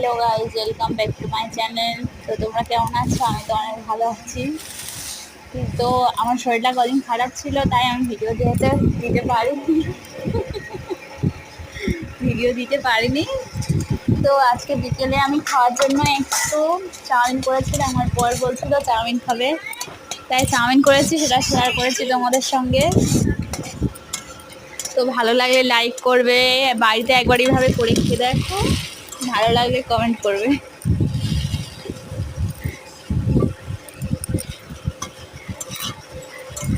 Hello guys, welcome back to my channel. তো তোমরা কেমন আছো? আমি তো অনেক ভালো আছি। তো আমার শরীরটা কদিন খারাপ ছিল, তাই আমি ভিডিও দিতে পারিনি। তো আজকে বিকেলে আমি খাওয়ার জন্য একটু চাউমিন করেছিলাম। আমার বর বলছিল চাউমিন খাবে, তাই চাউমিন করেছি, সেটা শেয়ার করেছি তোমাদের সঙ্গে। তো ভালো লাগলে লাইক করবে, বাড়িতে একবার এইভাবে করে খেয়ে দেখো, ভালো লাগলে কমেন্ট করবে।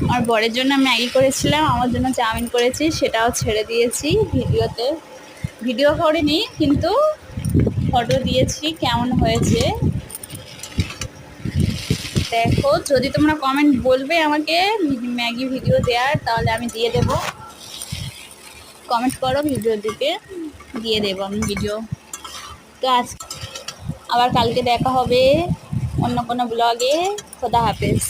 আমার বরের জন্য ম্যাগি করেছিলাম, আমার জন্য চাউমিন করেছি, সেটাও ছেড়ে দিয়েছি ভিডিওতে। ভিডিও করিনি, কিন্তু ফটো দিয়েছি কেমন হয়েছে দেখো। যদি তোমরা কমেন্ট বলবে আমাকে ম্যাগি ভিডিও দেওয়ার, তাহলে আমি দিয়ে দেব। কমেন্ট করো, ভিডিও দিয়ে দেবো আমি ভিডিও। তো আবার কালকে দেখা হবে অন্য কোনো ব্লগে। খোদা হাফেজ।